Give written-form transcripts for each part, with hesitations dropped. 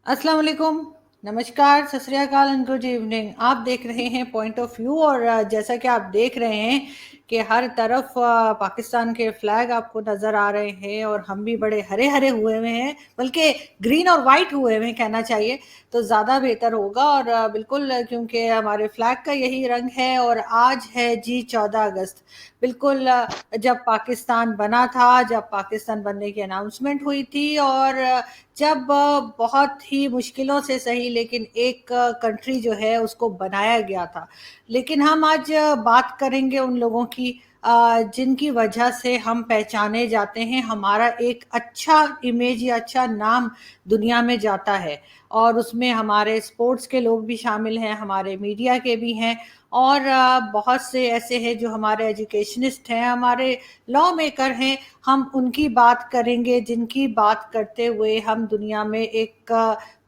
अस्सलाम वालेकुम, नमस्कार, सत श्री अकाल एंड गुड इवनिंग। आप देख रहे हैं पॉइंट ऑफ व्यू और जैसा कि आप देख रहे हैं कि हर तरफ पाकिस्तान के फ्लैग आपको नज़र आ रहे हैं और हम भी बड़े हरे हरे हुए हुए हैं, बल्कि ग्रीन और वाइट हुए हुए हैं कहना चाहिए तो ज़्यादा बेहतर होगा। और बिल्कुल क्योंकि हमारे फ्लैग का यही रंग है और आज है जी 14 अगस्त। बिल्कुल जब पाकिस्तान बना था, जब पाकिस्तान बनने की अनाउंसमेंट हुई थी और जब बहुत ही मुश्किलों से सही लेकिन एक कंट्री जो है उसको बनाया गया था। लेकिन हम आज बात करेंगे उन लोगों की जिनकी वजह से हम पहचाने जाते हैं, हमारा एक अच्छा इमेज या अच्छा नाम दुनिया में जाता है। और उसमें हमारे स्पोर्ट्स के लोग भी शामिल हैं, हमारे मीडिया के भी हैं और बहुत से ऐसे हैं जो हमारे एजुकेशनिस्ट हैं, हमारे लॉ मेकर हैं। हम उनकी बात करेंगे जिनकी बात करते हुए हम दुनिया में एक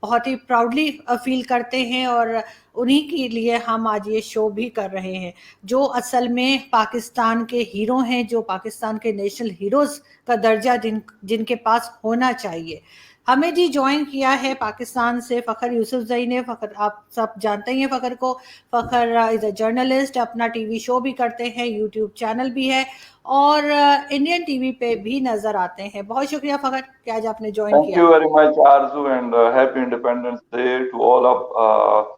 बहुत ही प्राउडली फील करते हैं और उन्हीं के लिए हम आज ये शो भी कर रहे हैं, जो असल में पाकिस्तान के हीरो हैं, जो पाकिस्तान के नेशनल हीरोज का दर्जा जिनके पास होना चाहिए। हमें जी ज्वाइन किया है पाकिस्तान से फ़खर यूसुफजई ने। फ़खर आप सब जानते ही हैं फ़खर को। फ़खर इज़ अ जर्नलिस्ट, अपना टीवी शो भी करते हैं, यूट्यूब चैनल भी है और इंडियन टीवी पे भी नजर आते हैं। बहुत शुक्रिया फ़खर कि आज आपने ज्वाइन Thank किया। you very much, Arzu, and happy Independence Day to all of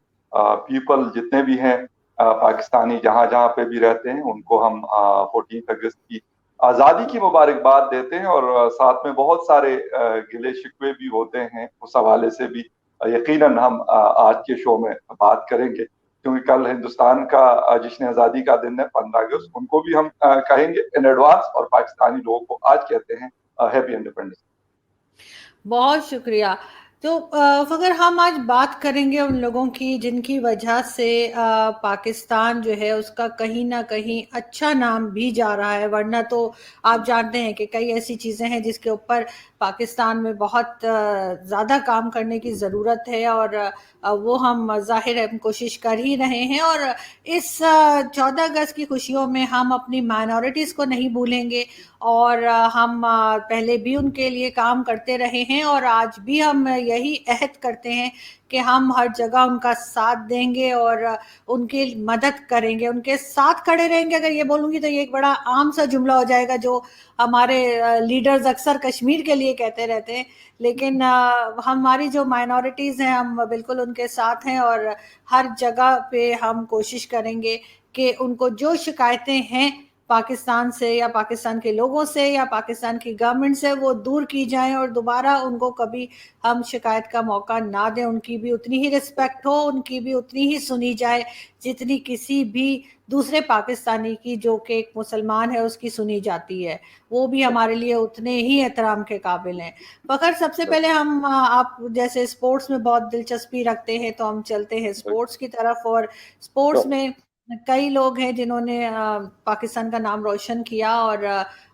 people जितने भी हैं पाकिस्तानी जहाँ जहाँ पे भी रहते हैं उनको हम 14 अगस्त की आज़ादी की मुबारकबाद देते हैं और साथ में बहुत सारे गिले शिकवे भी होते हैं। उस हवाले से भी यकीनन हम आज के शो में बात करेंगे, क्योंकि कल हिंदुस्तान का जश्न आज़ादी का दिन है 15 अगस्त। उनको भी हम कहेंगे इन एडवांस और पाकिस्तानी लोगों को आज कहते हैं हैप्पी इंडिपेंडेंस। बहुत शुक्रिया। तो फ़खर हम आज बात करेंगे उन लोगों की जिनकी वजह से पाकिस्तान जो है उसका कहीं ना कहीं अच्छा नाम भी जा रहा है, वरना तो आप जानते हैं कि कई ऐसी चीज़ें हैं जिसके ऊपर पाकिस्तान में बहुत ज़्यादा काम करने की ज़रूरत है और वो हम ज़ाहिर है हम कोशिश कर ही रहे हैं। और इस 14 अगस्त की खुशियों में हम अपनी माइनॉरिटीज़ को नहीं भूलेंगे और हम पहले भी उनके लिए काम करते रहे हैं और आज भी हम यही अहद करते हैं कि हम हर जगह उनका साथ देंगे और उनकी मदद करेंगे, उनके साथ खड़े रहेंगे। अगर ये बोलूँगी तो ये एक बड़ा आम सा जुमला हो जाएगा जो हमारे लीडर्स अक्सर कश्मीर के लिए कहते रहते हैं, लेकिन हमारी जो माइनॉरिटीज़ हैं हम बिल्कुल उनके साथ हैं और हर जगह पे हम कोशिश करेंगे कि उनको जो शिकायतें हैं पाकिस्तान से या पाकिस्तान के लोगों से या पाकिस्तान की गवर्नमेंट से वो दूर की जाएं और दोबारा उनको कभी हम शिकायत का मौका ना दें। उनकी भी उतनी ही रिस्पेक्ट हो, उनकी भी उतनी ही सुनी जाए जितनी किसी भी दूसरे पाकिस्तानी की, जो कि एक मुसलमान है, उसकी सुनी जाती है। वो भी हमारे लिए उतने ही एहतराम के काबिल हैं। फ़खर सबसे पहले हम आप जैसे स्पोर्ट्स में बहुत दिलचस्पी रखते हैं तो हम चलते हैं स्पोर्ट्स की तरफ। और स्पोर्ट्स में कई लोग हैं जिन्होंने पाकिस्तान का नाम रोशन किया और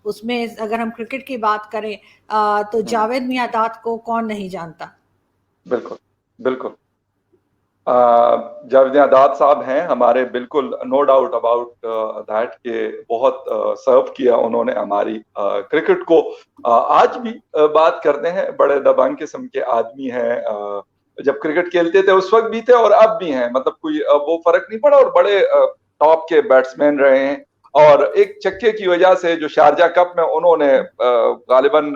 उसमें अगर हम क्रिकेट की बात करें तो जावेद मियांदाद को कौन नहीं जानता। बिल्कुल, बिल्कुल। जावेद मियांदाद साहब हैं हमारे, बिल्कुल नो डाउट अबाउट दैट के बहुत सर्व किया उन्होंने हमारी क्रिकेट को। आज भी बात करते हैं, बड़े दबंग किस्म के आदमी हैं। जब क्रिकेट खेलते थे उस वक्त भी थे और अब भी हैं, मतलब कोई वो फर्क नहीं पड़ा और बड़े टॉप के बैट्समैन रहे हैं। और एक छक्के की वजह से जो शारजा कप में उन्होंने गालिबन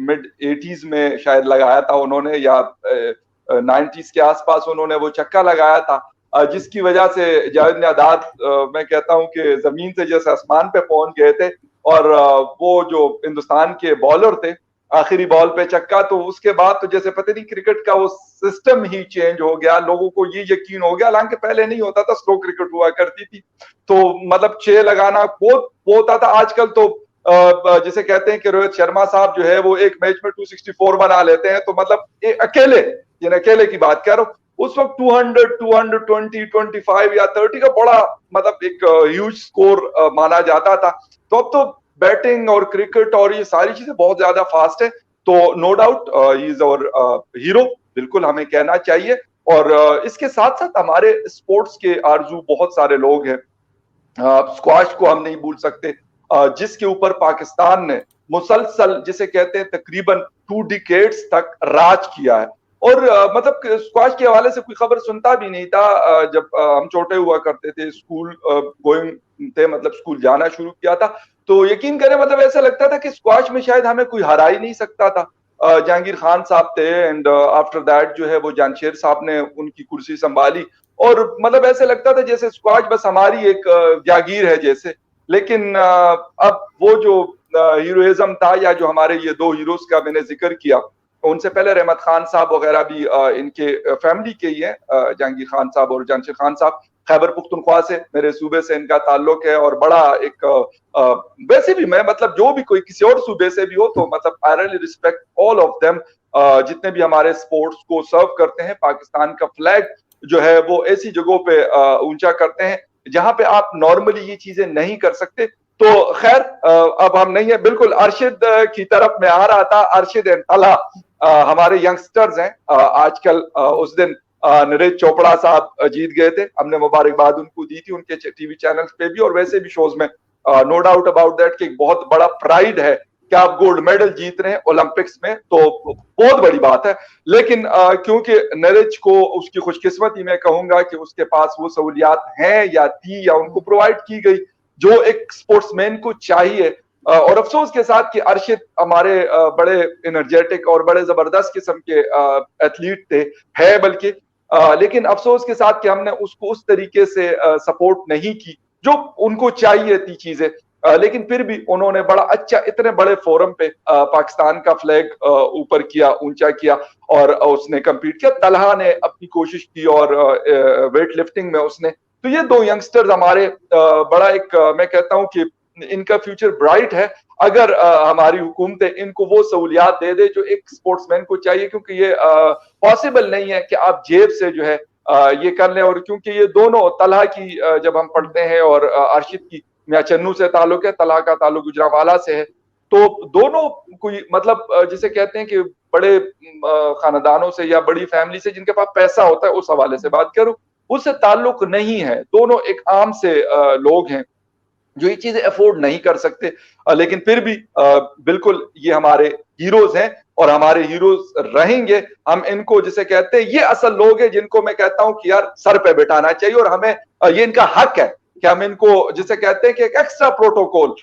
मिड 80s में शायद लगाया था उन्होंने, या 90s के आसपास उन्होंने वो छक्का लगाया था, जिसकी वजह से जावेद मियांदाद मैं कहता हूं कि जमीन से जैसे आसमान पे पहुंच गए थे। और वो जो हिंदुस्तान के बॉलर थे, आखिरी बॉल पे छक्का, तो उसके बाद तो जैसे पता नहीं क्रिकेट का वो सिस्टम ही चेंज हो गया। लोगों को ये यकीन हो गया, हालांकि पहले नहीं होता था, स्लो क्रिकेट हुआ करती थी तो मतलब 6 लगाना बहुत होता था। आजकल तो जिसे कहते हैं कि रोहित शर्मा साहब जो है वो एक मैच में 264 बना लेते हैं, तो मतलब अकेले, जिन अकेले की बात कर रहा हूं, उस वक्त 200 220 25 या 30 का बड़ा मतलब एक ह्यूज स्कोर माना जाता था। तो अब तो बैटिंग और क्रिकेट और ये सारी चीजें बहुत ज्यादा फास्ट है। तो no doubt he is our hero, बिल्कुल हमें कहना चाहिए। और इसके साथ साथ हमारे स्पोर्ट्स के आरजू बहुत सारे लोग हैं। स्क्वाश को हम नहीं भूल सकते, जिसके ऊपर पाकिस्तान ने मुसलसल, जिसे कहते हैं तकरीबन 2 डिकेड्स तक राज किया है। और मतलब स्क्वाश के हवाले से कोई खबर सुनता भी नहीं था। जब हम छोटे हुआ करते थे, स्कूल गोइंग थे, मतलब स्कूल जाना शुरू किया था, तो यकीन करें मतलब ऐसा लगता था कि स्क्वाश में शायद हमें कोई हरा ही नहीं सकता था। जहांगीर खान साहब थे, एंड आफ्टर दैट जो है वो जामशेद साहब ने उनकी कुर्सी संभाली, और मतलब ऐसे लगता था जैसे स्क्वाश बस हमारी एक जागीर है जैसे। लेकिन अब वो जो हीरोइज्म था, या जो हमारे ये दो हीरोज का मैंने जिक्र किया, उनसे पहले रहमत खान साहब वगैरह भी इनके फैमिली के ही हैं, जहांगीर खान साहब और जामशेद खान साहब। खैबर पुख्तनख्वा से, मेरे सूबे से इनका ताल्लुक है, और बड़ा एक वैसे भी मैं मतलब जो भी कोई किसी और सूबे से भी हो, तो मतलब I really respect all of them, जितने भी हमारे स्पोर्ट्स को सर्व करते हैं। पाकिस्तान का फ्लैग जो है वो ऐसी जगहों पे ऊंचा करते हैं जहां पे आप नॉर्मली ये चीजें नहीं कर सकते। तो खैर अब हम नहीं है, बिल्कुल अरशद की तरफ में आ रहा था। अरशद एंड तलहा हमारे यंगस्टर्स हैं आजकल। उस दिन नीरज चोपड़ा साहब जीत गए थे, हमने मुबारकबाद उनको दी थी उनके टीवी चैनल्स पे भी और वैसे भी शोज में। नो डाउट अबाउट दैट कि एक बहुत बड़ा प्राइड है कि आप गोल्ड मेडल जीत रहे हैं ओलंपिक्स में, तो बहुत बड़ी बात है। लेकिन क्योंकि नीरज को उसकी खुशकिस्मती मैं कहूंगा कि उसके पास वो सहूलियात हैं या थी या उनको प्रोवाइड की गई जो एक स्पोर्ट्समैन को चाहिए। और अफसोस के साथ कि अरशद हमारे बड़े एनर्जेटिक और बड़े जबरदस्त किस्म के एथलीट थे, है बल्कि, लेकिन अफसोस के साथ कि हमने उसको उस तरीके से सपोर्ट नहीं की जो उनको चाहिए थी चीजें। लेकिन फिर भी उन्होंने बड़ा अच्छा इतने बड़े फोरम पे पाकिस्तान का फ्लैग ऊपर किया, ऊंचा किया, और उसने कम्पीट किया। तलहा ने अपनी कोशिश की, और वेट लिफ्टिंग में उसने। तो ये दो यंगस्टर्स हमारे बड़ा एक मैं कहता हूं कि इनका फ्यूचर ब्राइट है, अगर हमारी हुकूमतें इनको वो सहूलियात दे दे जो एक स्पोर्ट्समैन को चाहिए। क्योंकि ये पॉसिबल नहीं है कि आप जेब से जो है ये कर लें। और क्योंकि ये दोनों, तलहा की जब हम पढ़ते हैं और अरशद की मियां चन्नू से ताल्लुक है, तलहा का ताल्लुक गुजरांवाला से है, तो दोनों कोई मतलब जिसे कहते हैं कि बड़े खानदानों से या बड़ी फैमिली से जिनके पास पैसा होता है, उस हवाले से बात करूं, उससे ताल्लुक नहीं है। दोनों एक आम से लोग हैं जो ये चीजें अफोर्ड नहीं कर सकते। लेकिन फिर भी बिल्कुल ये हमारे हीरोज हैं और हमारे हीरोज रहेंगे। हम इनको जिसे कहते हैं, ये असल लोग हैं जिनको मैं कहता हूं कि यार सर पे बिठाना चाहिए, और हमें ये इनका हक है कि हम इनको जिसे कहते हैं कि एक एक्स्ट्रा प्रोटोकॉल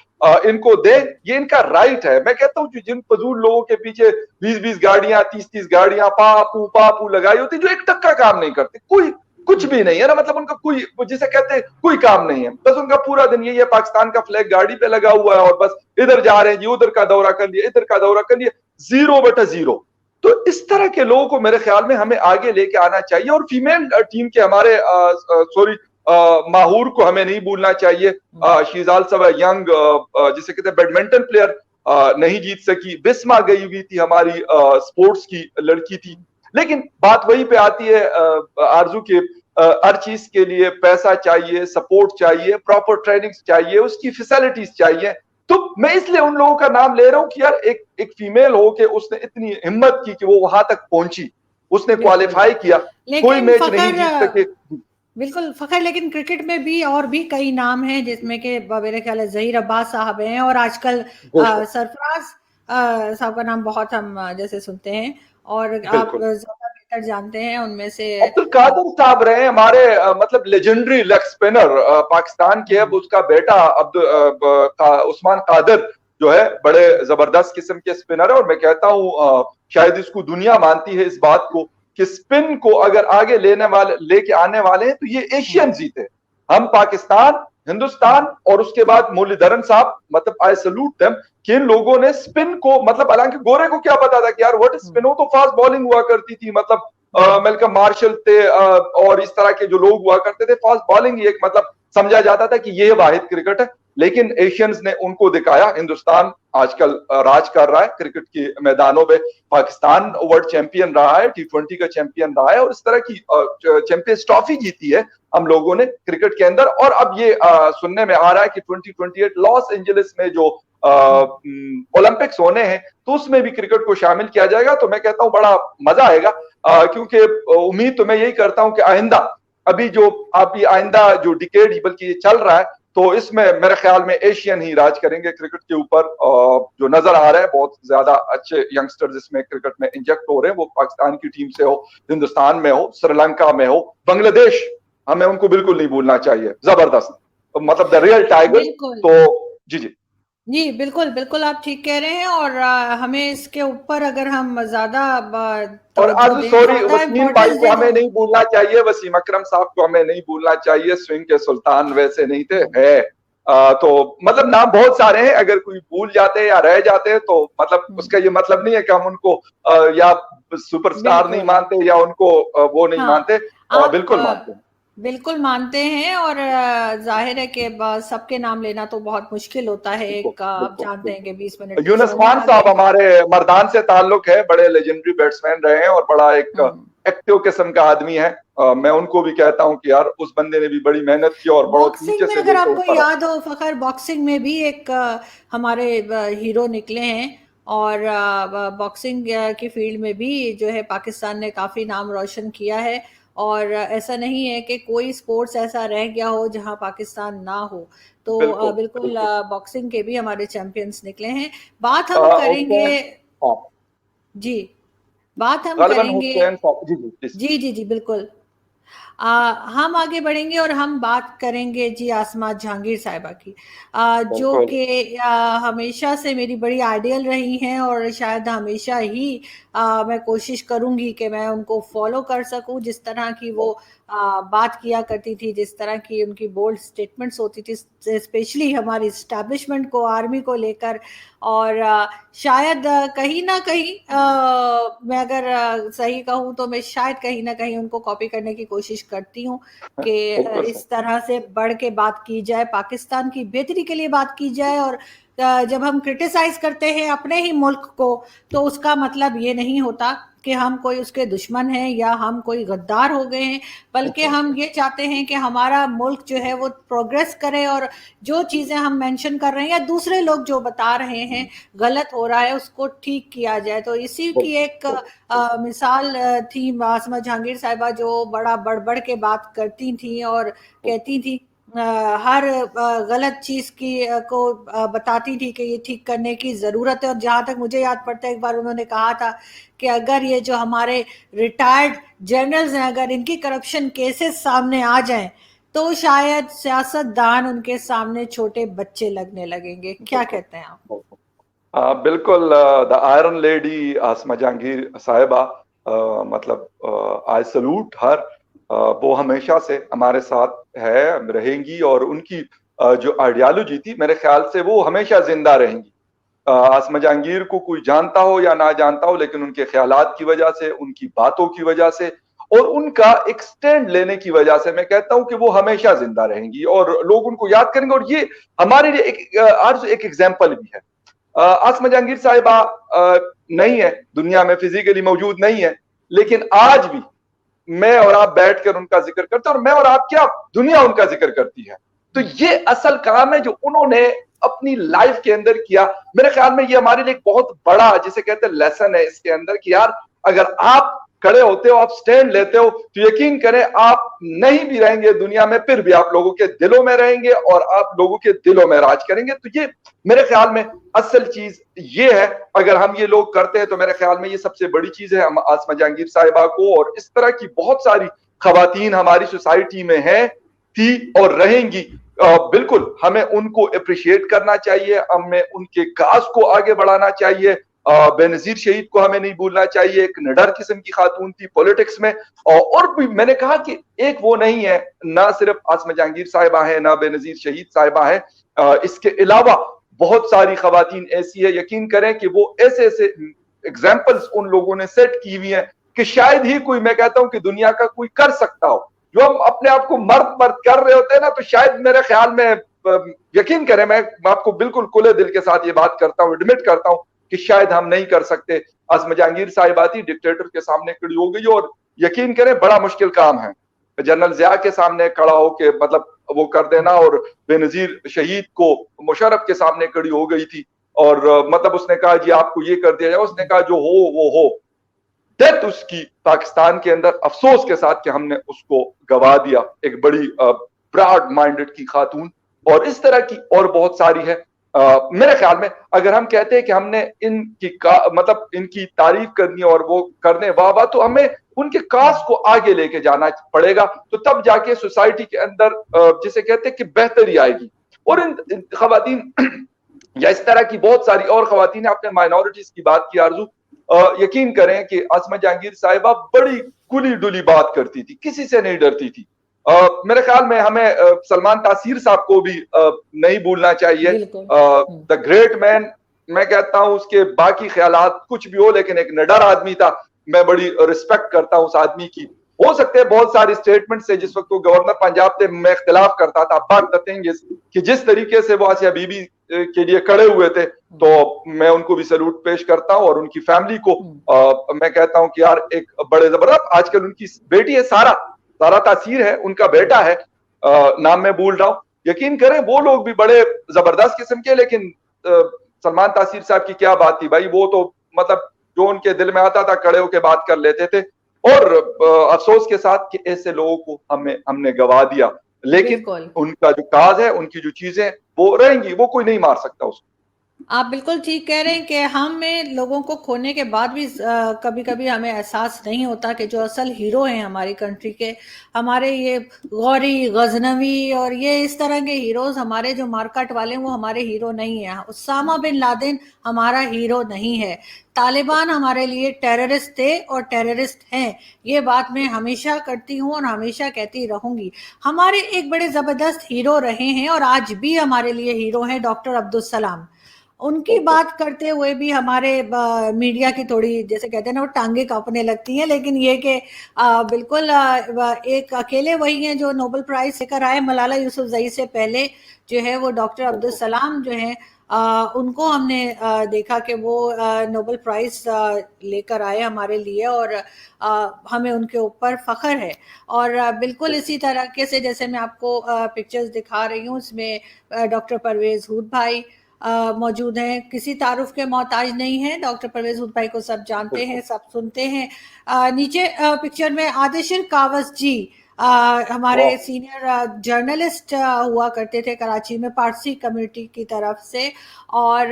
इनको दें। ये इनका राइट है। मैं कहता हूं कि जिन फजूल लोगों के पीछे 20-20 गाड़ियां, 30-30 गाड़ियां पापू पापू लगाई होती, जो एक टक्का काम नहीं करते, कोई कुछ भी नहीं है ना, मतलब उनका कोई जिसे कहते हैं कोई काम नहीं है, बस उनका पूरा दिन यही है, पाकिस्तान का फ्लैग गाड़ी पे लगा हुआ है और बस इधर जा रहे हैं जी, उधर का दौरा कर लिया, इधर का दौरा कर लिया, 0/0। तो इस तरह के लोगों को मेरे ख्याल में हमें आगे लेके आना चाहिए। और फीमेल टीम के हमारे सॉरी माहूर को हमें नहीं भूलना चाहिए। शी इज आल्सो यंग जिसे कहते हैं बैडमिंटन प्लेयर, नहीं जीत सकी। बिस्मा गई हुई थी, हमारी स्पोर्ट्स की लड़की थी। लेकिन बात वही पे आती है आरजू के, हर चीज के लिए पैसा चाहिए, सपोर्ट चाहिए, प्रॉपर ट्रेनिंग चाहिए, उसकी फैसिलिटीज चाहिए। तो मैं इसलिए उन लोगों का नाम ले रहा हूं कि यार एक फीमेल हो के उसने इतनी हिम्मत की कि वो वहां तक पहुंची, उसने क्वालिफाई किया, कोई मैच नहीं जीत सके। बिल्कुल फखर, लेकिन क्रिकेट में भी और भी कई नाम हैं जिसमें के मेरे ख्याल है जहीर अब्बास साहब हैं, और आजकल सरफराज साहब का नाम बहुत हम जैसे सुनते हैं, और आप ज्यादा बेहतर जानते हैं उनमें से। अब्दुल कादिर साहब रहे हमारे मतलब लेजेंडरी लेग स्पिनर पाकिस्तान के। अब उसका बेटा उस्मान कादिर जो है बड़े जबरदस्त किस्म के स्पिनर है, और मैं कहता हूं शायद इसको दुनिया मानती है इस बात को कि स्पिन को अगर आगे लेके आने वाले हैं तो ये एशियन जीते। हम पाकिस्तान, हिंदुस्तान और उसके बाद मुरलीधरन साहब, मतलब आई सल्यूट देम कि इन लोगों ने स्पिन को, मतलब हालांकि गोरे को क्या पता था कि यार व्हाट इज स्पिन, वो तो फास्ट बॉलिंग हुआ करती थी, मतलब मेलकम मार्शल थे और इस तरह के जो लोग हुआ करते थे, फास्ट बॉलिंग ही एक मतलब समझा जाता था कि ये वाहिद क्रिकेट है। लेकिन एशियंस ने उनको दिखाया। हिंदुस्तान आजकल राज कर रहा है क्रिकेट के मैदानों में। पाकिस्तान वर्ल्ड चैंपियन रहा है, T20 का चैंपियन रहा है, और इस तरह की चैंपियंस ट्रॉफी जीती है हम लोगों ने क्रिकेट के अंदर। और अब ये सुनने में आ रहा है कि 2028 लॉस एंजलिस में जो ओलंपिक्स होने हैं तो उसमें भी क्रिकेट को शामिल किया जाएगा। तो मैं कहता हूं बड़ा मजा आएगा, क्योंकि उम्मीद तो मैं यही करता हूं कि आइंदा, अभी जो आप ये आइंदा जो डिकेड बल्कि ये चल रहा है, तो इसमें मेरे ख्याल में एशियन ही राज करेंगे क्रिकेट के ऊपर। जो नजर आ रहा है बहुत ज्यादा अच्छे यंगस्टर्स इसमें क्रिकेट में इंजेक्ट हो रहे हैं, वो पाकिस्तान की टीम से हो, हिंदुस्तान में हो, श्रीलंका में हो, बांग्लादेश, हमें उनको बिल्कुल नहीं भूलना चाहिए, जबरदस्त, मतलब द रियल टाइगर्स। बिल्कुल तो जी जी जी, बिल्कुल बिल्कुल आप ठीक कह रहे हैं। और हमें इसके ऊपर अगर हम ज्यादा और तवज्जो आज दें, सॉरी, ज्यादा वसीम भाई इम्पोर्टेंस को दें हमें तो नहीं भूलना चाहिए, वसीम अकरम साहब को हमें नहीं भूलना चाहिए, स्विंग के सुल्तान वैसे नहीं थे, है। तो मतलब नाम बहुत सारे हैं, अगर कोई भूल जाते हैं या रह जाते हैं तो मतलब उसका ये मतलब नहीं है कि हम उनको या सुपरस्टार नहीं बिल्कुल। मानते या उनको वो नहीं हाँ, मानते, आप बिल्कुल मानते हैं। बिल्कुल मानते हैं। और जाहिर है कि सबके नाम लेना तो बहुत मुश्किल होता है। बिल्कुल एक आप बिल्कुल जानते हैं कि बिल्कुल। 20 मिनट के यूनुस शो में खान आगे। साहब हमारे मर्दान से ताल्लुक है, बड़े लेजेंडरी बैट्समैन रहे हैं और बड़ा एक हम्म एक्टिव किस्म का आदमी है। मैं उनको भी कहता हूं कि यार उस बंदे ने भी बड़ी मेहनत की और बहुत नीचे बॉक्सिंग में से अगर लेके आपको ऊपर आया। याद हो फखर, बॉक्सिंग में भी एक हमारे हीरो निकले हैं। और बॉक्सिंग की फील्ड में भी जो है पाकिस्तान ने काफी नाम रोशन किया है। और ऐसा नहीं है कि कोई स्पोर्ट्स ऐसा रह गया हो जहां पाकिस्तान ना हो। तो बिल्कुल बिल्कुल बिल्कुल। बॉक्सिंग के भी हमारे चैंपियंस निकले हैं। बात हम करेंगे। हुसैन, हाँ, जी, बात हम गलबन करेंगे। हुसैन साहब, जी जी जी। जी जी जी, बिल्कुल। हम आगे बढ़ेंगे और हम बात करेंगे जी आसमा जहांगीर साहिबा की, जो बिल्कुल कि हमेशा से मेरी बड़ी आइडियल रही हैं। और शायद हमेशा ही मैं कोशिश करूंगी कि मैं उनको फॉलो कर सकूं। जिस तरह की वो बात किया करती थी, जिस तरह की उनकी बोल्ड स्टेटमेंट्स होती थी, स्पेशली हमारी इस्टेब्लिशमेंट को, आर्मी को लेकर। और शायद कहीं ना कहीं मैं अगर सही कहूँ तो मैं शायद कहीं ना कहीं उनको कॉपी करने की कोशिश करती हूँ कि बिल्कुल सर। इस तरह से बढ़ के बात की जाए, पाकिस्तान की बेहतरी के लिए बात की जाए। और जब हम क्रिटिसाइज करते हैं अपने ही मुल्क को, तो उसका मतलब ये नहीं होता कि हम कोई उसके दुश्मन हैं या हम कोई गद्दार हो गए हैं। बल्कि हम ये चाहते हैं कि हमारा मुल्क जो है वो प्रोग्रेस करे। और जो चीज़ें हम मेंशन कर रहे हैं या दूसरे लोग जो बता रहे हैं गलत हो रहा है, उसको ठीक किया जाए। तो इसी की एक मिसाल थी आसमा जहांगीर साहिबा, जो बड़ा बढ़ बढ़ के बात करती थी और कहती थी, हर गलत चीज की को बताती थी कि ये ठीक करने की जरूरत है। और जहां तक मुझे याद पड़ता है, एक बार उन्होंने कहा था कि अगर ये जो हमारे रिटायर्ड जनरल्स हैं, अगर इनकी करप्शन केसेस सामने आ जाएं, तो शायद सियासतदान उनके सामने छोटे बच्चे लगने लगेंगे। क्या बिल्कुल कहते हैं आप? बिल्कुल। बिल्कुल, द आयरन लेडी आसमा जहांगीर साहिबा, मतलब आई सल्यूट हर। वो हमेशा से हमारे साथ है, रहेंगी, और उनकी जो आइडियोलॉजी थी मेरे ख्याल से वो हमेशा जिंदा रहेंगी। आसमा जहांगीर को कोई जानता हो या ना जानता हो, लेकिन उनके ख्यालात की वजह से, उनकी बातों की वजह से और उनका एक स्टैंड लेने की वजह से मैं कहता हूं कि वो हमेशा जिंदा रहेंगी और लोग उनको याद करेंगे। और ये हमारे लिए एक आज एक एग्जाम्पल भी है। आसमा जहांगीर साहिबा नहीं है दुनिया में, फिजिकली मौजूद नहीं है, लेकिन आज भी मैं और आप बैठकर उनका जिक्र करते हैं, और मैं और आप क्या, दुनिया उनका जिक्र करती है। तो ये असल काम है जो उन्होंने अपनी लाइफ के अंदर किया। मेरे ख्याल में ये हमारे लिए एक बहुत बड़ा, जिसे कहते हैं, लेसन है इसके अंदर कि यार अगर आप खड़े होते हो, आप स्टैंड लेते हो, तो यकीन करें आप नहीं भी रहेंगे दुनिया में, फिर भी आप लोगों के दिलों में रहेंगे और आप लोगों के दिलों में राज करेंगे। तो ये मेरे ख्याल में असल चीज ये है। अगर हम ये लोग करते हैं तो मेरे ख्याल में ये सबसे बड़ी चीज है। हम आसमा जहांगीर साहिबा को और इस तरह की बहुत सारी खवातीन हमारी सोसाइटी में है, थी और रहेंगी। बिल्कुल हमें उनको अप्रिशिएट करना चाहिए, हमें उनके काज को आगे बढ़ाना चाहिए। बेनजीर शहीद को हमें नहीं भूलना चाहिए, एक निडर किस्म की खातून थी पॉलिटिक्स में। और भी मैंने कहा कि एक वो नहीं है, ना सिर्फ आसमा जहांगीर साहिबा है, ना बेनजीर शहीद साहिबा है, इसके अलावा बहुत सारी खवातीन ऐसी है। यकीन करें कि वो ऐसे ऐसे एग्जाम्पल्स उन लोगों ने सेट की हुई है कि शायद ही कोई, मैं कहता हूं कि दुनिया का कोई कर सकता हो। जो हम अपने आप को मर्द मर्द कर रहे होते हैं ना, तो शायद मेरे ख्याल में, यकीन करें, मैं आपको बिल्कुल खुले दिल के साथ ये बात करता हूं, एडमिट करता हूं कि शायद हम नहीं कर सकते। आसमा जहांगीर साहिबा थी, डिक्टेटर के सामने खड़ी हो गई, और यकीन करें बड़ा मुश्किल काम है जनरल जिया के सामने खड़ा होके मतलब वो कर देना। और बेनजीर शहीद को मुशर्रफ के सामने खड़ी हो गई थी और मतलब उसने कहा जी आपको ये कर दिया जाए, उसने कहा जो हो वो हो। डेथ उसकी पाकिस्तान के अंदर अफसोस के साथ कि हमने उसको गवा दिया, एक बड़ी ब्रॉड माइंडेड की खातून। और इस तरह की और बहुत सारी है। मेरे ख्याल में अगर हम कहते हैं कि हमने मतलब इनकी तारीफ करनी और वो करने वाह वाह, तो हमें उनके काज को आगे लेके जाना पड़ेगा, तो तब जाके सोसाइटी के अंदर जिसे कहते हैं कि बेहतरी आएगी। और इन खवातीन या इस तरह की बहुत सारी और खवातीन, आपने माइनॉरिटीज की बात की आरजू, यकीन करें कि आसमा जहांगीर साहिबा बड़ी खुली डुली बात करती थी, किसी से नहीं डरती थी। मेरे ख्याल में हमें सलमान तासीर साहब को भी नहीं भूलना चाहिए। द ग्रेट मैन, मैं कहता हूं उसके बाकी ख्यालात कुछ भी हो, लेकिन एक निडर आदमी था। मैं बड़ी रिस्पेक्ट करता हूं उस आदमी की। हो सकते हैं बहुत सारी स्टेटमेंट से जिस वक्त वो गवर्नर पंजाब थे मैं इख्तिलाफ करता था, बट द थिंग इज कि जिस तरीके से वो आसिया बीबी के लिए खड़े हुए थे, तो मैं उनको भी सैल्यूट पेश करता हूं और उनकी फैमिली को मैं कहता हूं कि यार एक बड़े जबरदस्त, आजकल उनकी बेटी है सारा तासीर है, उनका बेटा है, नाम मैं भूल रहा हूं। यकीन करें वो लोग भी बड़े जबरदस्त किस्म के, लेकिन सलमान तासीर साहब की क्या बात थी भाई, वो तो मतलब जो उनके दिल में आता था खड़े होकर बात कर लेते थे। और अफसोस के साथ कि ऐसे लोगों को हमने गवा दिया, लेकिन उनका जो काज है, उनकी जो चीजें वो रहेंगी, वो कोई नहीं मार सकता उसको। आप बिल्कुल ठीक कह रहे हैं कि हमें लोगों को खोने के बाद भी कभी कभी हमें एहसास नहीं होता कि जो असल हीरो हैं हमारी कंट्री के, हमारे ये गौरी गजनवी और ये इस तरह के हीरोज, हमारे जो मार्केट वाले हैं वो हमारे हीरो नहीं है। उसामा बिन लादेन हमारा हीरो नहीं है। तालिबान हमारे लिए टेररिस्ट थे और टेररिस्ट हैं, ये बात मैं हमेशा करती हूँ और हमेशा कहती रहूंगी। हमारे एक बड़े जबरदस्त हीरो रहे हैं और आज भी हमारे लिए हीरो हैं, डॉक्टर अब्दुल सलाम। उनकी बात करते हुए भी हमारे मीडिया की थोड़ी, जैसे कहते हैं ना, वो टांगे कांपने लगती हैं। लेकिन ये कि बिल्कुल एक अकेले वही हैं जो नोबेल प्राइज लेकर आए, मलाला यूसुफजई से पहले जो है वो डॉक्टर अब्दुल सलाम जो है, उनको हमने देखा कि वो नोबेल प्राइज लेकर आए हमारे लिए, और हमें उनके ऊपर फख्र है। और बिल्कुल इसी तरीके से जैसे मैं आपको पिक्चर्स दिखा रही हूँ, उसमें डॉक्टर परवेज हुड भाई मौजूद हैं, किसी तारुफ के मोहताज नहीं है। डॉक्टर परवेज हुड भाई को सब जानते हैं, सब सुनते हैं। नीचे पिक्चर में आदिशिर कावस जी हमारे सीनियर जर्नलिस्ट हुआ करते थे कराची में, पारसी कम्युनिटी की तरफ से, और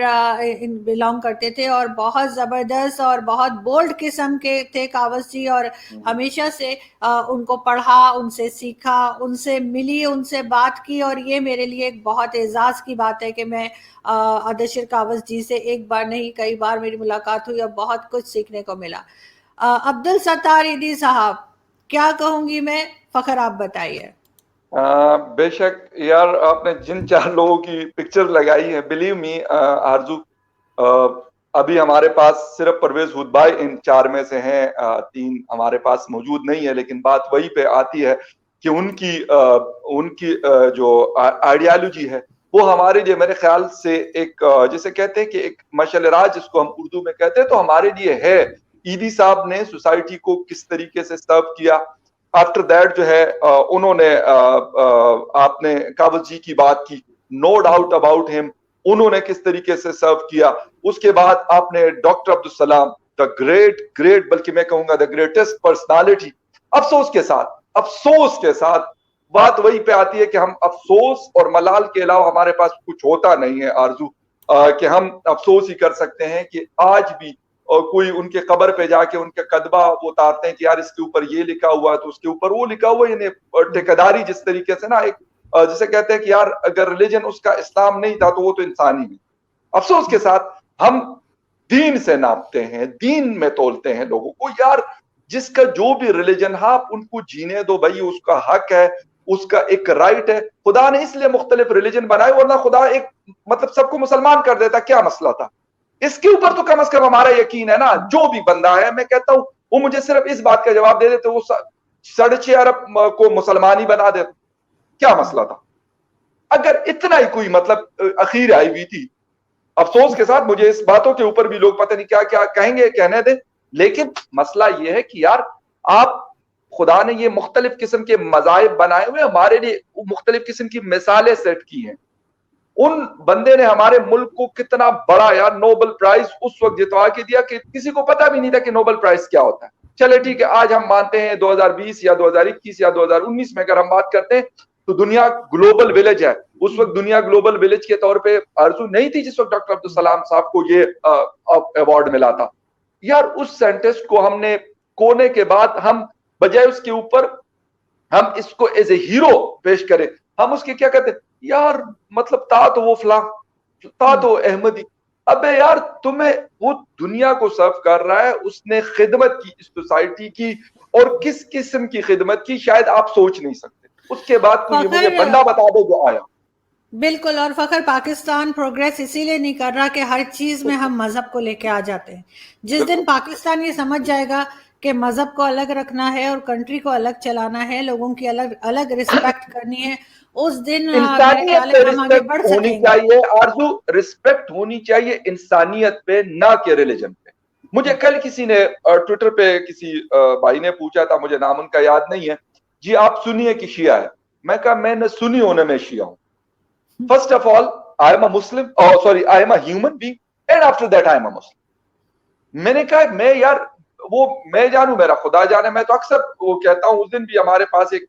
बिलोंग करते थे, और बहुत ज़बरदस्त और बहुत बोल्ड किस्म के थे कावस जी। और हमेशा से उनको पढ़ा, उनसे सीखा, उनसे मिली, उनसे बात की, और ये मेरे लिए एक बहुत एजाज़ की बात है कि मैं आदिशिर कावस जी से एक बार नहीं कई बार मेरी मुलाकात हुई और बहुत कुछ सीखने को मिला। अब्दुल सत्तार ईदी साहब, क्या कहूंगी मैं, फखर आप बताइए। बेशक यार, आपने जिन 4 लोगों की पिक्चर लगाई है, बिलीव मी आरजू, अभी हमारे पास सिर्फ परवेज हुड भाई इन 4 में से हैं, 3 हमारे पास मौजूद नहीं है। लेकिन बात वही पे आती है कि उनकी जो आइडियोलॉजी है वो हमारे लिए मेरे ख्याल से एक जिसे कहते हैं कि एक मशाल राज, जिसको हम उर्दू में कहते हैं, तो हमारे लिए है। ईदी साहब ने सोसाइटी को किस तरीके से सर्व किया, आफ्टर दैट जो है उन्होंने आपने कावस जी की बात की, नो डाउट अबाउट हिम, उन्होंने किस तरीके से सर्व किया। उसके बाद आपने doctor Abdul Salam, the great बल्कि मैं कहूंगा द ग्रेटेस्ट पर्सनालिटी। अफसोस के साथ बात वही पे आती है कि हम अफसोस और मलाल के अलावा हमारे पास कुछ होता नहीं है आरजू, कि हम अफसोस ही कर सकते हैं कि आज भी कोई उनके कब्र पे जाके उनके कदबा वो उतारते हैं कि यार इसके ऊपर ये लिखा हुआ है तो उसके ऊपर वो लिखा हुआ है। ठेकेदारी जिस तरीके से ना, एक जिसे कहते हैं कि यार अगर रिलीजन उसका इस्लाम नहीं था तो वो तो इंसान ही नहीं। अफसोस के साथ हम दीन से नापते हैं, दीन में तोलते हैं लोगों को। यार जिसका जो भी रिलीजन, हाँ उनको जीने दो भाई, उसका हक है, उसका एक राइट है। खुदा ने इसलिए मुख्तलिफ रिलीजन बनाए, वरना खुदा एक मतलब सबको मुसलमान कर देता, क्या मसला था। इसके ऊपर तो कम से कम हमारा यकीन है ना। जो भी बंदा है, मैं कहता हूं वो मुझे सिर्फ इस बात का जवाब दे देते, वो 6.5 अरब को मुसलमान ही बना देते, क्या मसला था। अगर इतना ही कोई मतलब अखीर आई हुई थी। अफसोस के साथ मुझे इस बातों के ऊपर भी लोग पता नहीं क्या क्या कहेंगे, कहने दें। लेकिन मसला यह है कि यार आप, खुदा ने ये मुख्तलिफ किस्म के मज़ाहिब बनाए हुए, हमारे लिए मुख्तलिफ किस्म की मिसालें सेट की हैं। उन बंदे ने हमारे मुल्क को कितना बड़ा यार नोबेल प्राइज उस वक्त जितवा के दिया कि किसी को पता भी नहीं था कि नोबेल प्राइज क्या होता है। चले ठीक है, आज हम मानते हैं 2020 या 2021 या 2019 में अगर हम बात करते हैं तो दुनिया ग्लोबल विलेज है। उस वक्त दुनिया ग्लोबल विलेज के तौर पे आरजू नहीं थी जिस वक्त डॉक्टर अब्दुल सलाम साहब को ये अवार्ड मिला था। यार उस साइंटिस्ट को हमने कोने के बाद हम बजाय उसके ऊपर हम इसको एज ए हीरो पेश करें, हम उसके क्या कहते हैं यार, मतलब था तो वो फला, था तो अहमदी। अबे यार तुम्हें वो दुनिया को सर्व कर रहा है, उसने खिदमत की इस सोसाइटी की, और किस किस्म की खिदमत की शायद आप सोच नहीं सकते। उसके बाद तो ये मुझे बंदा बता दो जो आया। बिल्कुल। और फखर पाकिस्तान प्रोग्रेस इसीलिए नहीं कर रहा कि हर चीज में हम मजहब को लेके आ जाते हैं। जिस दिन पाकिस्तान ये समझ जाएगा कि मजहब को अलग रखना है और कंट्री को अलग चलाना है, लोगों की अलग अलग रिस्पेक्ट करनी है, उस दिन मेरे इंसानियत ख्याल पे है हम आगे रिस्पेक्ट बढ़ होनी सकेंगे। चाहिए आरजू, रिस्पेक्ट होनी चाहिए इंसानियत पे, ना कि रिलीजन पे। मुझे कल किसी ने ट्विटर पे किसी भाई ने पूछा था, मुझे नाम उनका याद नहीं है, जी आप सुनिए कि शिया है। मैं कहा मैं न सुनी होने में शिया हूं। First of all I am a Muslim, sorry I am a human being, and after that I am a Muslim. मैंने कहा मैं यार वो मैं जानू मेरा खुदा जाने। मैं तो अक्सर वो कहता हूं, उस दिन भी हमारे पास एक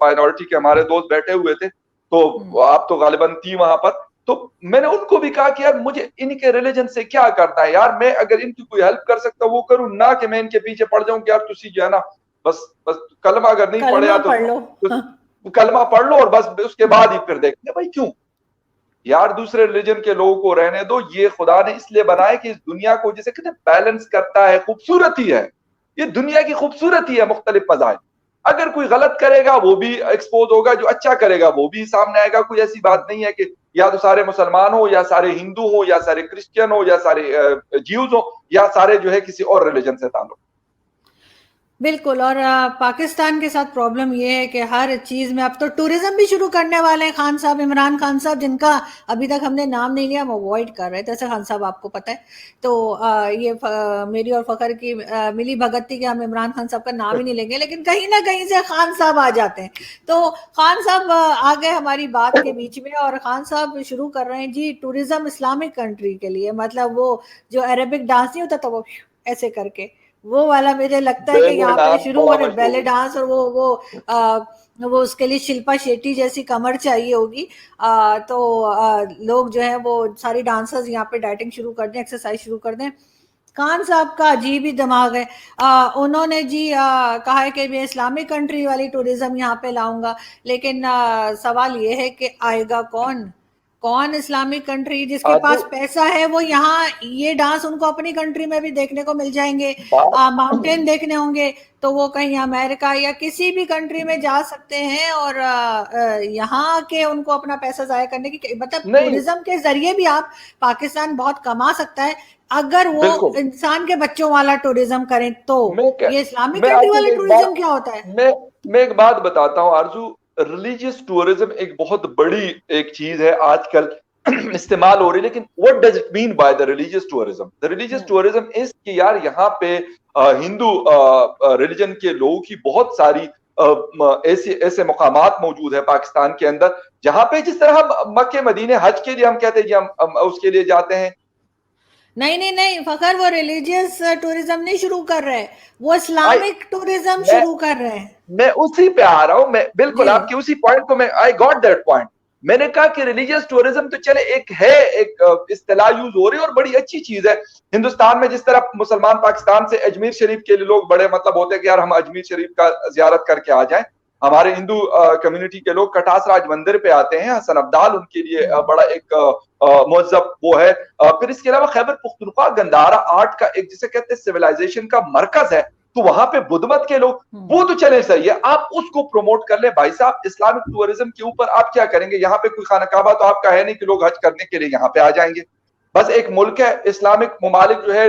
माइनॉरिटी के हमारे दोस्त बैठे हुए थे, तो आप तो गालिबन थी वहां पर, तो मैंने उनको भी कहा कि यार मुझे इनके रिलीजन से क्या करना है यार, मैं अगर इनकी कोई हेल्प कर सकता हूँ वो करूँ, ना कि मैं इनके पीछे पड़ जाऊं कि यार तुसी जो है ना बस बस कलमा अगर नहीं पढ़े कलमा पढ़ लो। तो कलमा पढ़ लो और बस उसके बाद ही फिर देखेंगे। भाई क्यों यार, दूसरे रिलीजन के लोगों को रहने दो। ये खुदा ने इसलिए बनाया कि इस दुनिया को जैसे कहते बैलेंस करता है, खूबसूरती है, ये दुनिया की खूबसूरती है, मुख्तलिफ मज़ाहिब। अगर कोई गलत करेगा वो भी एक्सपोज होगा, जो अच्छा करेगा वो भी सामने आएगा। कोई ऐसी बात नहीं है कि या तो सारे मुसलमान हो या सारे हिंदू हो या सारे क्रिश्चियन हो या सारे ज्यूज हो या सारे जो है किसी और रिलीजन से ताल्लुक। बिल्कुल। और पाकिस्तान के साथ प्रॉब्लम ये है कि हर चीज़ में अब तो टूरिज्म भी शुरू करने वाले हैं खान साहब, इमरान खान साहब, जिनका अभी तक हमने नाम नहीं लिया, हम अवॉइड कर रहे थे। जैसे खान साहब आपको पता है, तो ये मेरी और फ़खर की मिली भगत थी कि हम इमरान खान साहब का नाम ही नहीं लेंगे, लेकिन कहीं ना कहीं से खान साहब आ जाते हैं। तो खान साहब आ गए हमारी बात के बीच में, और खान साहब शुरू कर रहे हैं जी टूरिज्म इस्लामिक कंट्री के लिए। मतलब वो जो अरेबिक डांस नहीं होता, तो वो ऐसे करके वो वाला मुझे लगता है कि बेले यहाँ पे डांस शुरू हो बड़ा रहे बेले मशहूर। डांस। और वो उसके लिए शिल्पा शेट्टी जैसी कमर चाहिए होगी। तो लोग जो है वो सारी डांसर्स यहाँ पे डाइटिंग शुरू कर दें, एक्सरसाइज शुरू कर दें। खान साहब का अजीब ही दिमाग है। उन्होंने जी कहा है कि मैं इस्लामिक कंट्री वाली टूरिज्म यहाँ पे लाऊंगा, लेकिन सवाल ये है कि आएगा कौन? कौन इस्लामिक कंट्री? जिसके आजू पास पैसा है वो यहाँ ये डांस उनको अपनी कंट्री में भी देखने को मिल जाएंगे। बात माउंटेन देखने होंगे तो वो कहीं अमेरिका या किसी भी कंट्री में जा सकते हैं, और यहाँ के उनको अपना पैसा जाया करने की, मतलब नहीं, टूरिज्म के जरिए भी आप पाकिस्तान बहुत कमा सकता है अगर वो बिल्कुल। इंसान के बच्चों वाला टूरिज्म करें। तो मैं क्या ये इस्लामिक मैं कंट्री आजू वाला एक टूरिज्म बात क्या होता है? मैं मैं एक बात बताता हूँ आरजू। रिलीजियस टूरिज्म एक बहुत बड़ी एक चीज है आजकल इस्तेमाल हो रही है, लेकिन what does it mean by the religious tourism? The religious tourism is कि यार यहाँ पे हिंदू रिलीजन के लोगों की बहुत सारी ऐसे ऐसे मकामात मौजूद है पाकिस्तान के अंदर, जहां पे जिस तरह हम मक्के मदीने हज के लिए हम कहते हैं कि हम उसके लिए जाते हैं। नहीं नहीं नहीं फखर, वो रिलीजियस टूरिज्म नहीं शुरू कर रहे, वो आई इस्लामिक टूरिज्म मैं शुरू कर रहे हैं। मैं उसी पे आ रहा हूं, मैं बिल्कुल जी। आपके उसी पॉइंट को मैं आई गॉट दैट पॉइंट। मैंने कहा कि रिलीजियस टूरिज्म तो चले एक है, एक इस्तेलाह यूज हो रही है और बड़ी अच्छी चीज है। हिंदुस्तान में जिस तरह मुसलमान पाकिस्तान से अजमेर शरीफ के लिए लोग बड़े मतलब होते हैं कि यार हम अजमेर शरीफ का जियारत करके आ जाएं, हमारे हिंदू कम्युनिटी के लोग कटास राज मंदिर पे आते हैं, हसन अब्दाल उनके लिए बड़ा एक मुअज्जब वो है। फिर इसके अलावा खैबर पुख्तनख्वा गंदारा आर्ट का एक जिसे कहते हैं सिविलाइजेशन का मरकज है, तो वहां पे बुद्ध मत के लोग वो तो चले सही है, आप उसको प्रमोट कर ले भाई साहब। इस्लामिक टूरिज्म के ऊपर आप क्या करेंगे? यहाँ पे कोई खाना काबा तो आपका है नहीं कि लोग हज करने के लिए यहाँ पे आ जाएंगे। बस एक मुल्क है, इस्लामिक ममालिक जो है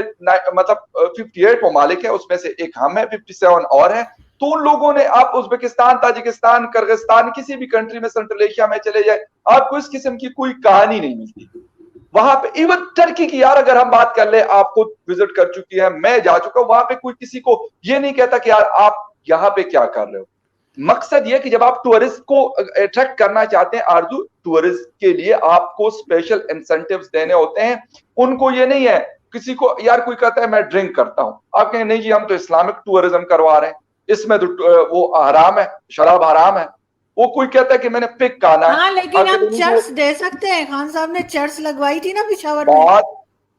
मतलब 58 ममालिक है, उसमें से एक हम है, 57 और है। तो उन लोगों ने, आप उज्बेकिस्तान, ताजिकिस्तान, किर्गिस्तान, किसी भी कंट्री में सेंट्रल एशिया में चले जाए, आपको इस किस्म की कोई कहानी नहीं मिलती वहां पे। इवन टर्की की यार अगर हम बात कर ले, आप खुद विजिट कर चुकी है, मैं जा चुका हूं वहां पे, कोई किसी को ये नहीं कहता कि यार आप यहाँ पे क्या कर रहे हो। मकसद ये कि जब आप टूरिस्ट को अट्रैक्ट करना चाहते हैं आरजू, टूरिस्ट के लिए आपको स्पेशल इंसेंटिव्स देने होते हैं। उनको ये नहीं है, किसी को यार कोई कहता है मैं ड्रिंक करता हूं, आप कहें नहीं जी हम तो इस्लामिक टूरिज्म करवा रहे हैं, इसमें तो वो हराम है, शराब हराम है। वो कोई कहता है कि मैंने पिग काना है, हाँ, लेकिन आखिर हम उन्हीं को चर्च दे सकते हैं। खान साहब ने चर्च लगवाई थी ना पिशावर में, बात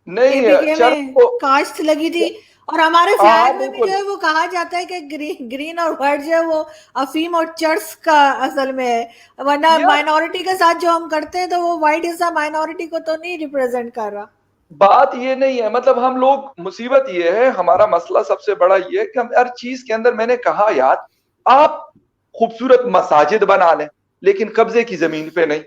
नहीं है केपीके चर्च में को। कास्ट लगी थी। और हमारे हाँ हाँ फ्लैग में भी जो बिल्कुल। है वो कहा जाता है कि ग्रीन और व्हाइट जो है वो अफीम और चर्च का असल में है, वरना यार माइनॉरिटी के साथ जो हम करते हैं तो वो व्हाइट हिस्सा माइनॉरिटी को तो नहीं रिप्रेजेंट कर रहा। बात ये नहीं है, मतलब हम लोग, मुसीबत ये है, हमारा मसला सबसे बड़ा ये है कि हम हर चीज के अंदर, मैंने कहा यार, आप खूबसूरत मसाजिद बना लें लेकिन कब्जे की जमीन पे नहीं,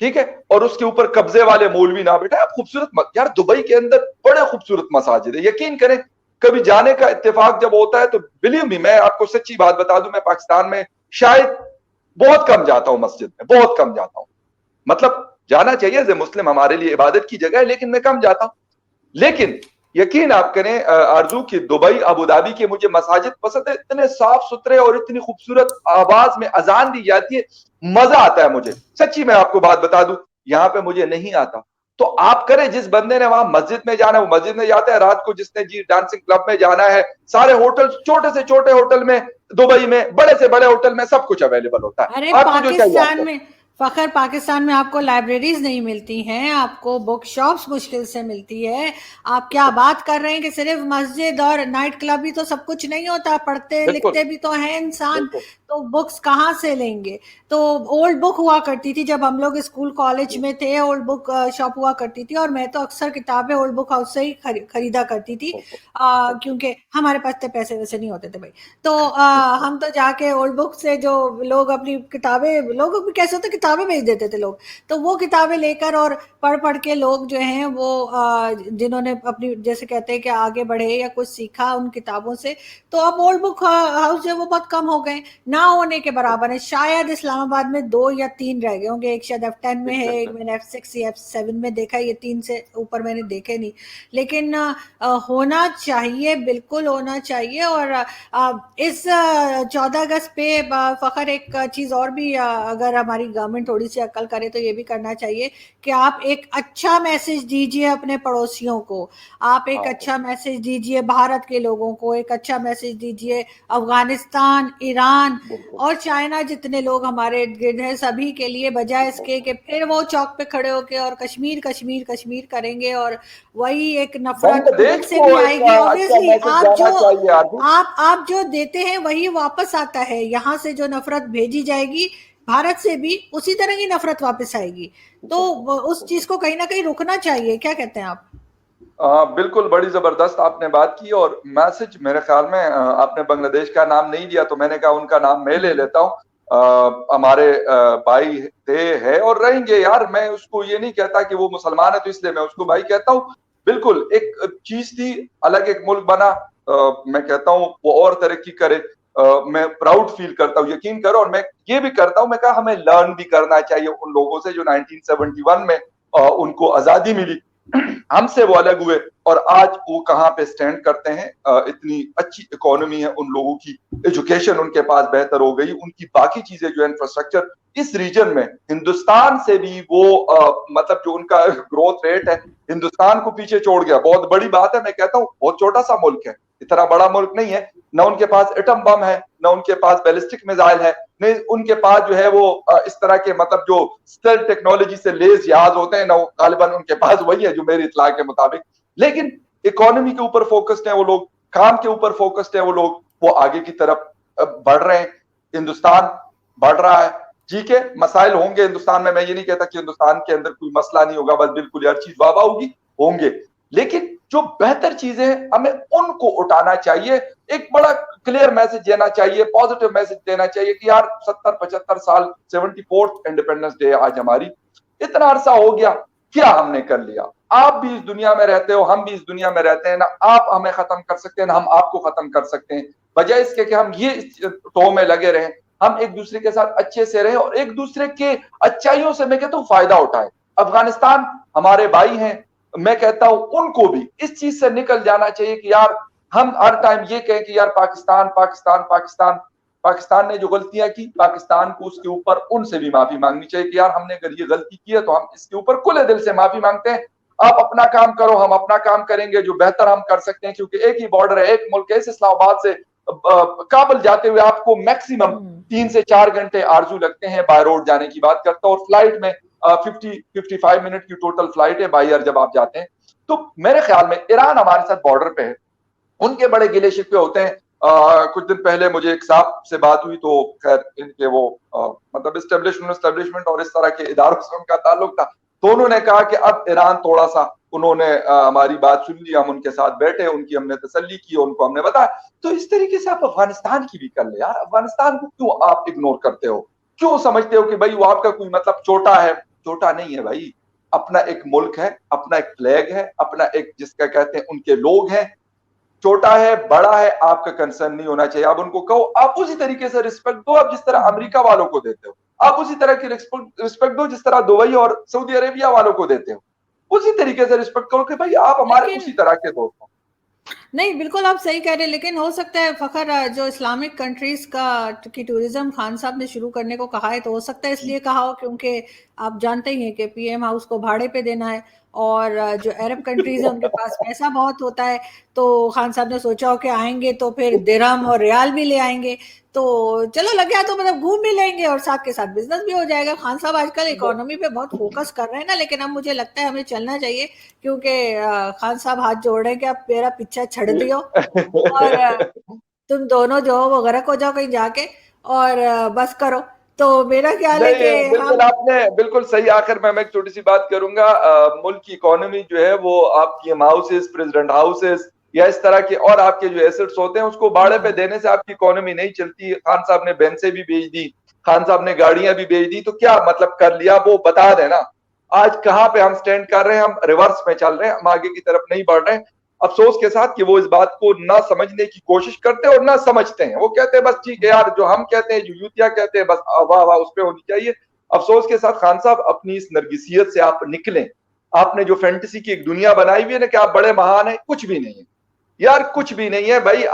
ठीक है, और उसके ऊपर कब्जे वाले मौलवी ना बैठे। आप खूबसूरत यार दुबई के अंदर बड़े खूबसूरत मसाजिद है, यकीन करें। कभी जाने का इत्तेफाक जब होता है तो बिलीव मी, मैं आपको सच्ची बात बता दूं, मैं पाकिस्तान में शायद बहुत कम जाता हूं मस्जिद में, बहुत कम जाता हूं। मतलब जाना चाहिए, एज ए मुस्लिम हमारे लिए इबादत की जगह है, लेकिन मैं कम जाता हूं। लेकिन यकीन आप करें आरजू की दुबई अबू धाबी के मुझे मसाजिद पसंद है, इतने साफ सुथरे और इतनी खूबसूरत आवाज में अजान दी जाती है, मजा आता है मुझे सच्ची। मैं आपको बात बता दूं, यहां पे मुझे नहीं आता। तो आप करें, जिस बंदे ने वहां मस्जिद में जाना है वो मस्जिद में जाता है, रात को जिसने जी डांसिंग क्लब में जाना है, सारे होटल, छोटे से छोटे होटल में दुबई में, बड़े से बड़े होटल में सब कुछ अवेलेबल होता है, अरे आपको जो चाहिए पाकिस्तान आपको। में, फखर पाकिस्तान में आपको लाइब्रेरीज नहीं मिलती हैं, आपको बुक शॉप्स मुश्किल से मिलती है। आप क्या बात कर रहे हैं कि सिर्फ मस्जिद और नाइट क्लब ही तो सब कुछ नहीं होता, पढ़ते बिल्कुल लिखते भी तो हैं इंसान। बिल्कुल। तो बुक्स कहाँ से लेंगे? तो ओल्ड बुक हुआ करती थी जब हम लोग स्कूल कॉलेज में थे, ओल्ड बुक शॉप हुआ करती थी, और मैं तो अक्सर किताबें ओल्ड बुक हाउस से ही खरीदा करती थी। क्योंकि हमारे पास तो पैसे वैसे नहीं होते थे भाई। तो हम तो जाके ओल्ड बुक से, जो लोग अपनी किताबें, लोग भी कैसे होते, किताबें भेज देते थे लोग, तो वो किताबें लेकर और पढ़ पढ़ के लोग जो हैं वो जिन्होंने अपनी, जैसे कहते हैं कि आगे बढ़े या कुछ सीखा उन किताबों से, तो अब ओल्ड बुक हाउस जो है वो बहुत कम हो गए, ना होने के बराबर है। शायद इस्लामाबाद में 2 या 3 रह गए होंगे, एक शायद F10 में है, एक मैंने F6 या F7 में देखा, ये 3 से ऊपर मैंने देखे नहीं। लेकिन होना चाहिए, बिल्कुल होना चाहिए। और इस 14 अगस्त पे फखर एक चीज और भी, अगर हमारी गवर्नमेंट थोड़ी सी अक्ल करे तो ये भी करना चाहिए कि आप एक अच्छा मैसेज दीजिए अपने पड़ोसियों को, आप एक हाँ अच्छा मैसेज दीजिए भारत के लोगों को, एक अच्छा मैसेज दीजिए अफगानिस्तान, ईरान बिल्कुल और चाइना, जितने लोग हमारे इर्द गिर्द हैं सभी के लिए, बजाय इसके कि फिर वो चौक पे खड़े होके और कश्मीर कश्मीर कश्मीर करेंगे, और वही एक नफरत उधर बांग्लादेश से को भी एक आएगी अच्छा ऑब्वियसली। मैसेज आप जो जाना चाहिए आरजू। आप जो देते हैं वही वापस आता है, यहाँ से जो नफरत भेजी जाएगी भारत से भी उसी तरह की नफरत वापस आएगी। तो उस चीज को कहीं ना कहीं रुकना चाहिए, क्या कहते हैं आप? बिल्कुल, बड़ी जबरदस्त आपने बात की। और मैसेज मेरे ख्याल में, आपने बांग्लादेश का नाम नहीं दिया तो मैंने कहा उनका नाम मैं ले लेता हूँ। हमारे भाई थे, है और रहेंगे यार। मैं उसको ये नहीं कहता कि वो मुसलमान है तो इसलिए मैं उसको भाई कहता हूँ। बिल्कुल एक चीज थी, अलग एक मुल्क बना, मैं कहता हूँ वो और तरक्की करे। मैं प्राउड फील करता हूँ, यकीन करो। और मैं ये भी करता हूँ, मैं कहा हमें लर्न भी करना चाहिए उन लोगों से जो 1971 में उनको आजादी मिली, हमसे वो अलग हुए और आज वो कहाँ पे स्टैंड करते हैं। इतनी अच्छी इकोनॉमी है उन लोगों की, एजुकेशन उनके पास बेहतर हो गई, उनकी बाकी चीजें जो इंफ्रास्ट्रक्चर इस रीजन में हिंदुस्तान से भी वो मतलब जो उनका ग्रोथ रेट है हिंदुस्तान को पीछे छोड़ गया। बहुत बड़ी बात है, मैं कहता हूँ बहुत छोटा सा मुल्क है, इतना बड़ा मुल्क नहीं है। न उनके पास एटम बम है, न उनके पास बैलिस्टिक मिसाइल है, नहीं उनके पास जो है वो इस तरह के मतलब जो स्टेल टेक्नोलॉजी से लेस जहाज होते हैं ना, गालिबन उनके पास वही है जो मेरी इतला के मुताबिक। लेकिन इकोनॉमी के ऊपर फोकस्ड है वो लोग, काम के ऊपर फोकस्ड है वो लोग, वो आगे की तरफ बढ़ रहे हैं। हिंदुस्तान बढ़ रहा है। ठीक है, मसाइल होंगे हिंदुस्तान में, मैं ये नहीं कहता कि हिंदुस्तान के अंदर कोई मसला नहीं होगा, बस बिल्कुल हर चीज वाह होगी, होंगे। लेकिन जो बेहतर चीजें हैं हमें उनको उठाना चाहिए, एक बड़ा क्लियर मैसेज देना चाहिए, पॉजिटिव मैसेज देना चाहिए कि यार 70-75 साल, 74th इंडिपेंडेंस डे आज हमारी, इतना अरसा हो गया, क्या हमने कर लिया? आप भी इस दुनिया में रहते हो, हम भी इस दुनिया में रहते हैं ना, आप हमें खत्म कर सकते हैं ना हम आपको खत्म कर सकते हैं। बजाय इसके कि हम ये टो में लगे रहें, हम एक दूसरे के साथ अच्छे से रहें और एक दूसरे के अच्छाइयों से मैं कहता हूँ फायदा उठाएं। अफगानिस्तान हमारे भाई हैं, मैं कहता हूं उनको भी इस चीज से निकल जाना चाहिए कि यार हम हर टाइम ये कहें कि यार पाकिस्तान पाकिस्तान पाकिस्तान। पाकिस्तान ने जो गलतियां की, पाकिस्तान को उसके ऊपर उनसे भी माफी मांगनी चाहिए कि यार हमने अगर ये गलती की है तो हम इसके ऊपर खुले दिल से माफी मांगते हैं। आप अपना काम करो, हम अपना काम करेंगे जो बेहतर हम कर सकते हैं, क्योंकि एक ही बॉर्डर है, एक मुल्क है। इस इस्लामाबाद से काबुल जाते हुए आपको मैक्सिमम 3 से 4 घंटे आरजू लगते हैं बाय रोड जाने की बात करता हूँ, और फ्लाइट में 55 मिनट की टोटल फ्लाइट है बाय एयर जब आप जाते हैं। तो मेरे ख्याल में ईरान हमारे साथ बॉर्डर पे है, उनके बड़े गिले शिकवे होते हैं। कुछ दिन पहले मुझे एक साहब से बात हुई, तो खैर इनके वो मतलब एस्टेब्लिशमेंट और इस तरह के इदारों से उनका ताल्लुक था, तो उन्होंने कहा कि अब ईरान थोड़ा सा, उन्होंने हमारी बात सुन ली, हम उनके साथ बैठे, उनकी हमने तसल्ली की, उनको हमने बताया। तो इस तरीके से आप अफगानिस्तान की भी कर ले यार, अफगानिस्तान को क्यों आप इग्नोर करते हो? क्यों समझते हो कि भाई वो आपका कोई मतलब छोटा है? छोटा नहीं है भाई, अपना एक मुल्क है, अपना एक फ्लैग है, अपना एक जिसका कहते हैं उनके लोग हैं। छोटा है बड़ा है आपका कंसर्न नहीं होना चाहिए, आप उनको कहो, आप उसी तरीके से रिस्पेक्ट दो आप जिस तरह अमेरिका वालों को देते हो, आप उसी तरह की रिस्पेक्ट दो जिस तरह दुबई और सऊदी अरेबिया वालों को देते हो, उसी तरीके से रिस्पेक्ट करो कि भाई आप हमारे उसी तरह के दोस्त हो। नहीं, बिल्कुल आप सही कह रहे हैं, लेकिन हो सकता है फ़खर जो इस्लामिक कंट्रीज का की टूरिज्म खान साहब ने शुरू करने को कहा है, तो हो सकता है इसलिए कहा हो क्योंकि आप जानते ही हैं कि पीएम हाउस को भाड़े पे देना है और जो अरब कंट्रीज है उनके पास पैसा बहुत होता है, तो खान साहब ने सोचा हो कि आएंगे तो फिर दिरहम और रियाल भी ले आएंगे, तो चलो लग गया तो मतलब घूम भी लेंगे और साथ के साथ बिजनेस भी हो जाएगा। खान साहब आजकल इकोनॉमी पे बहुत फोकस कर रहे हैं ना, लेकिन अब मुझे लगता है हमें चलना चाहिए क्योंकि खान साहब हाथ जोड़ रहे हैं कि आप मेरा पीछा छड़ दियो और तुम दोनों जो हो वो गर्क हो जाओ कहीं जाके और बस करो। तो मेरा ख्याल है कि नहीं, बिल्कुल हम आपने बिल्कुल सही। आखिर में मैं एक छोटी सी बात करूंगा, मुल्क की इकोनॉमी जो है वो आपकी हाउसेस, प्रेसिडेंट हाउसेस या इस तरह के और आपके जो एसेट्स होते हैं उसको भाड़े पे देने से आपकी इकोनॉमी नहीं चलती। खान साहब ने बेंसें भी बेच दी, खान साहब ने गाड़ियां भी बेच दी, तो क्या मतलब कर लिया वो बता देना। आज कहाँ पे हम स्टैंड कर रहे हैं, हम रिवर्स में चल रहे हैं, हम आगे की तरफ नहीं बढ़ रहे हैं। अफसोस के साथ कि वो इस बात को ना समझने की कोशिश करते हैं और ना समझते हैं। वो कहते हैं बस ठीक है यार, जो हम कहते हैं, जो यूतिया कहते हैं, बस वाह वाह उस पर होनी चाहिए। अफसोस के साथ खान साहब अपनी इस नरगिसियत से आप निकलें। आपने जो फैंटेसी की एक दुनिया बनाई हुई है ना कि आप बड़े महान हैं, कुछ भी नहीं है यार, कुछ भी नहीं है भाई।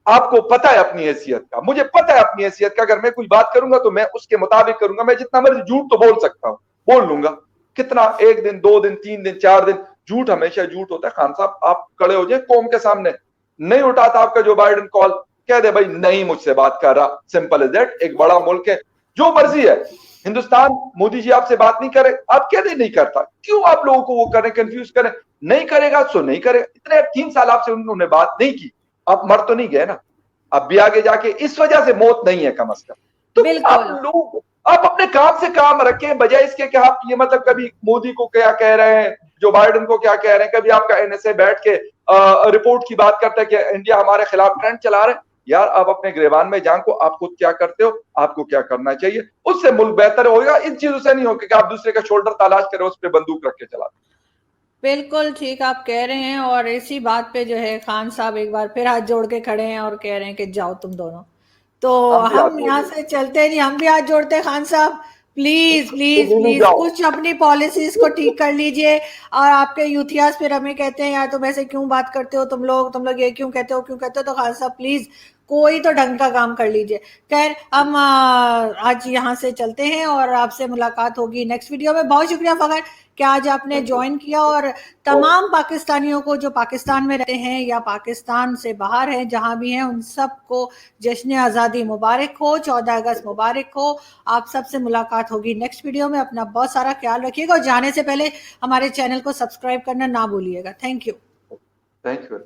आपको पता है अपनी हैसियत का, मुझे पता है अपनी हैसियत का। अगर मैं कुछ बात करूंगा तो मैं उसके मुताबिक करूंगा। मैं जितना मर्जी झूठ तो बोल सकता हूं, बोल लूंगा। कितना, 1 दिन 2 दिन 3 दिन 4 दिन, झूठ हमेशा झूठ होता है। खान साहब आप खड़े हो जाए कौम के सामने, नहीं उठाता आपका जो बाइडेन कॉल, कह दे भाई नहीं मुझसे बात कर रहा, सिंपल इज दैट। एक बड़ा मुल्क है, जो मर्जी है हिंदुस्तान, मोदी जी आपसे बात नहीं करे, आप कह दे नहीं करता। क्यों आप लोगों को वो करें, कंफ्यूज करें? नहीं करेगा सो नहीं करेगा। इतने 3 साल आपसे उन्होंने बात नहीं की, आप मर तो नहीं गए ना। अब भी आगे जाके इस वजह से मौत नहीं है कम अज कम। तो आप बिल्कुल लोग, आप अपने काम से काम रखें, बजाय इसके कि आप ये मतलब कभी मोदी को क्या कह रहे हैं, जो बाइडेन को क्या कह रहे हैं, कभी आपका एनएसए बैठ के रिपोर्ट की बात करता है कि इंडिया हमारे खिलाफ ट्रेंड चला रहे हैं। यार आप अपने गिरबान में झांको, आप खुद क्या करते हो, आपको क्या करना चाहिए, उससे मुल्क बेहतर होगा। इन चीजों से नहीं होगा कि आप दूसरे का शोल्डर तलाश करें, उस पर बंदूक रख के चला। बिल्कुल ठीक आप कह रहे हैं, और इसी बात पे जो है खान साहब एक बार फिर हाथ जोड़ के खड़े हैं और कह रहे हैं कि जाओ तुम दोनों। तो हम भी हाथ हम जोड़ यहाँ रहे से चलते नहीं, हम भी हाथ जोड़ते हैं खान साहब, प्लीज प्लीज हैं, प्लीज जाओ। कुछ अपनी पॉलिसीज को ठीक कर लीजिए। और आपके यूथियास फिर हमें कहते हैं यार तुम ऐसे क्यों बात करते हो, तुम लोग ये क्यों कहते हो, क्यों कहते हो, तो खान साहब प्लीज कोई तो ढंग का काम कर लीजिए। खैर हम आज यहाँ से चलते हैं और आपसे मुलाकात होगी नेक्स्ट वीडियो में। बहुत शुक्रिया फखर कि आज आपने थैंक यू। ज्वाइन किया, और तमाम पाकिस्तानियों को जो पाकिस्तान में रहते हैं या पाकिस्तान से बाहर हैं, जहां भी हैं, उन सबको जश्न आज़ादी मुबारक हो, 14 अगस्त मुबारक हो। आप सबसे मुलाकात होगी नेक्स्ट वीडियो में। अपना बहुत सारा ख्याल रखिएगा और जाने से पहले हमारे चैनल को सब्सक्राइब करना ना भूलिएगा। Thank you. Thank you.